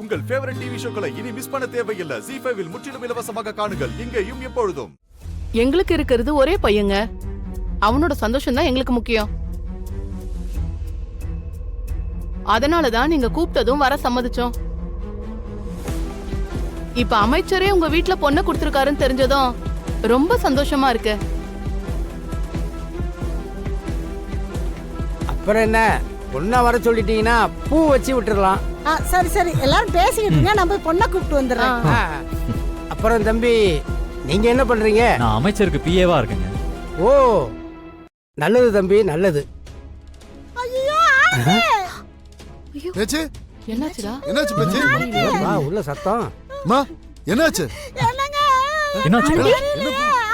உங்கள் favourite TV ஷோக்களை இனி miss பண்ண தேவையில்லை. ZEE5 இல் முற்றிலும் இலவசமாக காணுங்கள். இங்கேயும் எப்பொழுதும். எங்களுக்கு இருக்கிறது ஒரே பையங்க. அவனோட சந்தோஷம் தான் எங்களுக்கு முக்கியம். அதனாலதான் நீங்க கூப்பிட்டதும் வர சம்மதிச்சோம். இப்ப அமைச்சரே உங்க வீட்ல பொண்ணை கொடுத்திருக்காருன்னு தெரிஞ்சதும் ரொம்ப சந்தோஷமா இருக்கு. அப்புறம் என்ன, பொண்ணா வர சொல்லிட்டீங்கன்னா பூ வச்சு விட்டுறலாம். சரி சரி, எல்லாரும் பேசிக்கிட்டுங்க, நம்ம பொண்ணை கூப்பிட்டு வந்துடுறேன். அப்புறம் தம்பி, நீங்க என்ன பண்றீங்க? நான் அமைச்சருக்கு பிஏவா இருக்கேங்க. ஓ, நல்லது தம்பி, நல்லது. ஐயோ பேச்சு என்னாச்சுடா? என்னாச்சு பேச்சு? வா, உள்ள சத்தம். மா என்னாச்சு? என்னங்க என்னாச்சு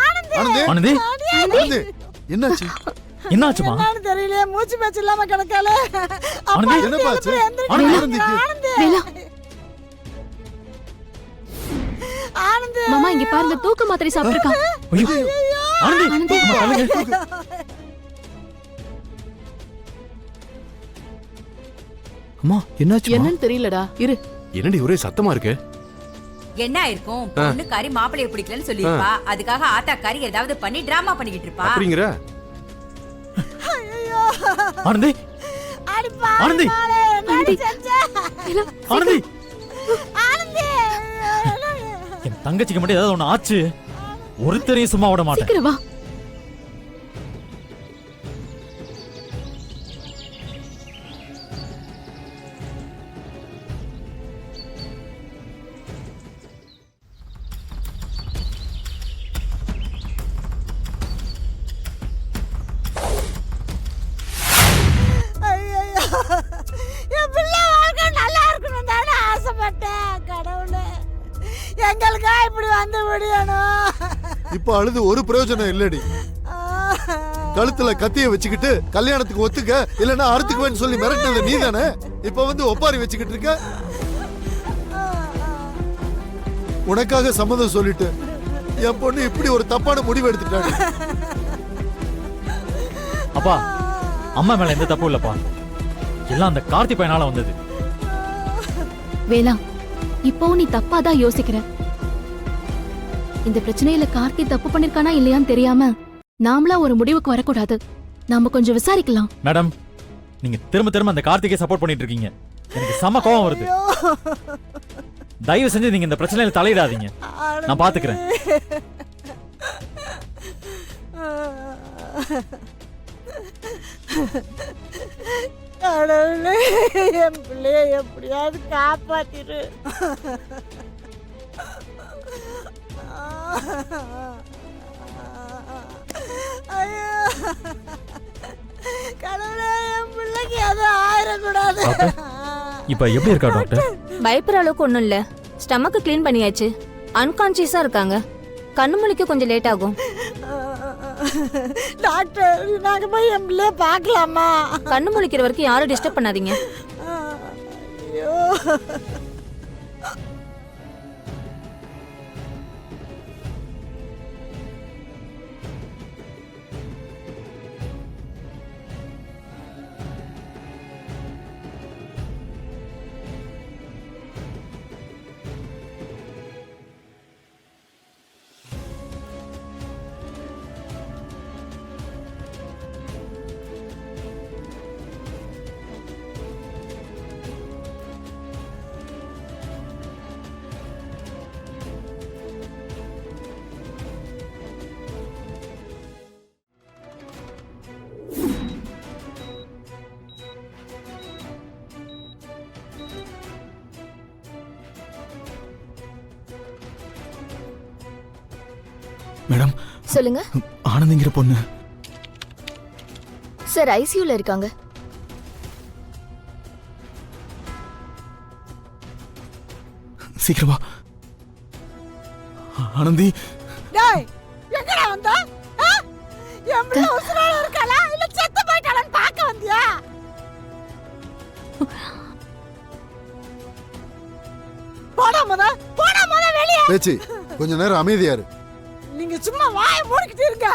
ஆனந்தி ஆனந்தி? ஆனந்தி என்னாச்சு? என்னாச்சுமா? என்னன்னு தெரியலையே, மூச்சு பேச்சு இல்லாம கிடக்கால. ஆனந்தி, என்ன பாச்சு? ஆனந்தி மாமா இங்க பாருங்க, தூக்க மாத்திரை சாப்பிட்டிருக்கா. ஐயோ ஆனந்தி, தள்ளுங்க. அம்மா என்னாச்சு? என்னன்னு தெரியலடா, இரு. என்னடி ஒரே சத்தமா இருக்கு? என்ன இருக்கும், பொண்ணுக்காரி மாப்பிளைய பிடிக்கலன்னு சொல்லிருப்பா, அதுக்காக ஆத்தாக்காரி ஏதாவது பண்ணி டிராமா பண்ணிக்கிட்டு இருப்பா. அப்படிங்கற? ஆனந்தி, ஆனந்தி, ஆனந்தி, என் தங்கச்சிக்கு மட்டும் ஏதாவது ஒண்ணு ஆச்சு, ஒருத்தரையும் சும்மா விட மாட்டேன். சீக்கிரம் வா. எங்களுக்கா இப்படி வந்து விடியணும். இப்ப அழுது ஒரு பிரயோஜனம் இல்லடி. கழுத்துல கத்திய வச்சுக்கிட்டு கல்யாணத்துக்கு ஒத்துக்க இல்லன்னா அறுத்துக்குவேன்னு சொல்லி மிரட்டினது நீ தானே. இப்ப வந்து ஒப்பாரி வச்சுக்கிட்டு இருக்க. உனக்காக சம்மதம் சொல்லிட்டு என் பொண்ணு இப்படி ஒரு தப்பான முடிவு எடுத்துட்டாங்க. அப்பா, அம்மா மேல எந்த தப்பும் இல்லப்பா, எல்லாம் அந்த கார்த்தி பையனால வந்தது. வேலா, இப்போ நீ தப்பாதான் யோசிக்கிற. இந்த பிரச்சனையில கார்த்தி தப்பு பண்ணிருக்கானா இல்லையான்னு தெரியாம நாமளா ஒரு முடிவுக்கு வரக்கூடாது. நாம கொஞ்சம் விசாரிக்கலாம். மேடம், நீங்க திரும்ப அந்த கார்த்திகை சப்போர்ட் பண்ணிட்டு இருக்கீங்க. எனக்கு செம கோவம் வருது. தயவு செஞ்சு நீங்க இந்த பிரச்சனையில தலையிடாதீங்க, நான் பாத்துக்கிறேன். கடவுளே, என் பிள்ளைய எப்படியாவது காப்பாத்திரு. ஐயோ கடவுளே, என் பிள்ளைக்கு எதுவும் ஆயிடக்கூடாது. இப்ப எப்படி இருக்கா டாக்டர்? பயப்படுற அளவுக்கு ஒண்ணும் இல்ல. ஸ்டமக் கிளீன் பண்ணியாச்சு. அன்கான்சியஸா இருக்காங்க. கண்ணு முழிக்க கொஞ்சம் லேட் ஆகும். டாக்டர், நாங்க போய் என் பிள்ளைய பார்க்கலாமா? கண்ணு முழிக்கிற வரைக்கும் யாரும் டிஸ்டர்ப் பண்ணாதீங்க. ஐயோ மேடம், சொல்லுங்க ஆனந்திங்கிற பொண்ணு சார், ஐசியூல இருக்காங்க. சீக்கிரமா. ஆனந்தி, டேய், எங்கடா வந்த? என் பிள்ளை உசுரோட இருக்காளா இல்ல செத்து போயிட்டாளான்னு பார்க்க வந்தியா? போடா முத வெளியே. பேச்சு கொஞ்ச நேரம் அமைதியா இரு. நீங்க சும்மா வாயை மூடிக்கிட்டு இருங்க.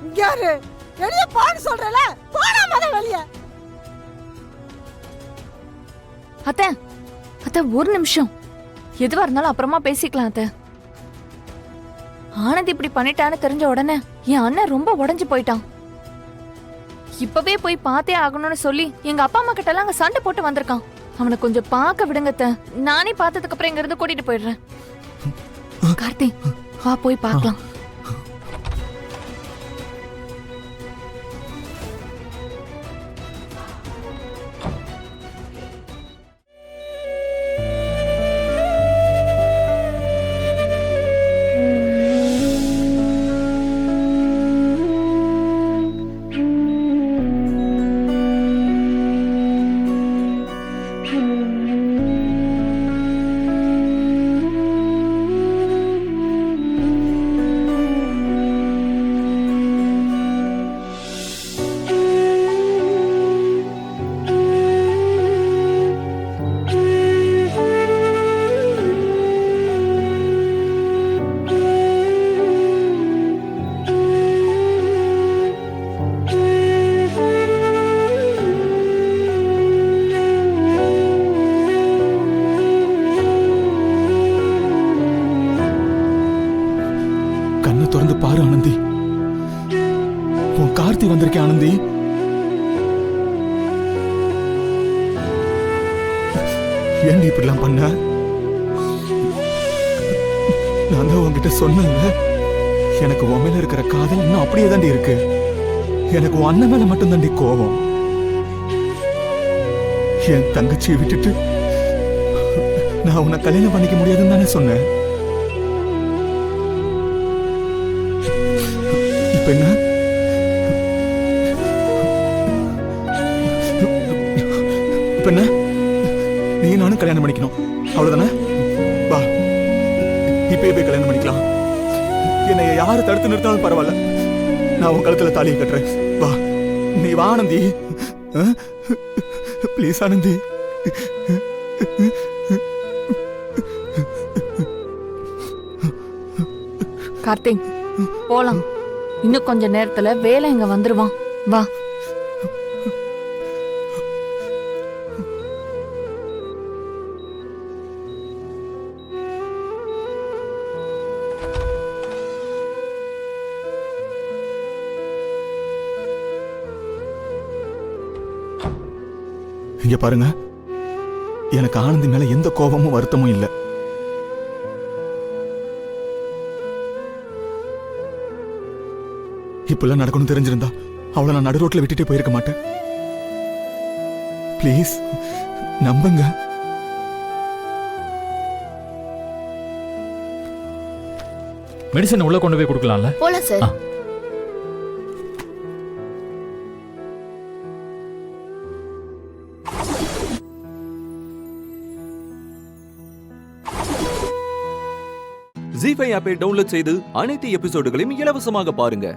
இங்க யாரு வெளியே போன்னு சொல்றல, போடா முத வெளியே. அத்தை அத்தை ஒரு நிமிஷம், எதுவா இருந்தாலும் அப்புறமா பேசிக்கலாம் அத்தை. ஆனந்த் இப்படி பண்ணிட்டான்னு தெரிஞ்ச உடனே என் அண்ணன் ரொம்ப உடைஞ்சு போயிட்டான். இப்பவே போய் பார்த்தே ஆகணும்னு சொல்லி எங்க அப்பா அம்மா கிட்ட எல்லாம் அங்க சண்டை போட்டு வந்திருக்கான். அவனை கொஞ்சம் பார்க்க விடுங்க அத்தை. நானே பார்த்ததுக்கு அப்புறம் இங்க இருந்து கூட்டிட்டு போயிடுறேன். கார்த்தி வா போய் பார்க்கலாம். கண்ணை திறந்து பாரு ஆனந்தி, உன் கார்த்தி வந்திருக்கேன் ஆனந்தி. ஏன்டி இப்படிலாம் பண்ண? நான் தான் உன்கிட்ட சொன்னேன்ல, எனக்கு உன் மேல இருக்கிற காதல் இன்னும் அப்படியே தாண்டி இருக்கு. எனக்கு உன் அண்ணன் மேல மட்டும் தாண்டி கோபம். என் தங்கச்சியை விட்டுட்டு நான் உன்னை கல்யாணம் பண்ணிக்க முடியாதுன்னு தானே சொன்னேன். இப்ப என்ன? இப்ப என்ன? நீ நானும் கல்யாணம் பண்ணிக்கணும், அவ்வளவுதானே? வா, இப்பயே போய் கல்யாணம் பண்ணிக்கலாம். என்னை யாரு தடுத்து நிறுத்தாலும் பரவாயில்ல, நான் உன் கழுத்துல தாலியை கட்டுறேன். வா, நீ வா ஆனந்தி. ப்ளீஸ் ஆனந்தி. கார்த்திக் போலாம். இன்னும் கொஞ்ச நேரத்துல வேலை இங்க வந்துருவான். வா. இங்க பாருங்க, எனக்கு ஆனந்தி மேல எந்த கோபமும் வருத்தமும் இல்லை. இப்பெல்லாம் நடக்கணும் தெரிஞ்சிருந்தா அவளை நான் நடு ரோட்ல விட்டுட்டே போயிருக்க மாட்டேன். ப்ளீஸ் நம்புங்க. மெடிசன் உள்ள கொண்டு போய் கொடுக்கலாம்ல? போலாம் சார். ZEE5 ஆப்பை டவுன்லோட் செய்து அனைத்து எபிசோடுகளையும் இலவசமாக பாருங்க.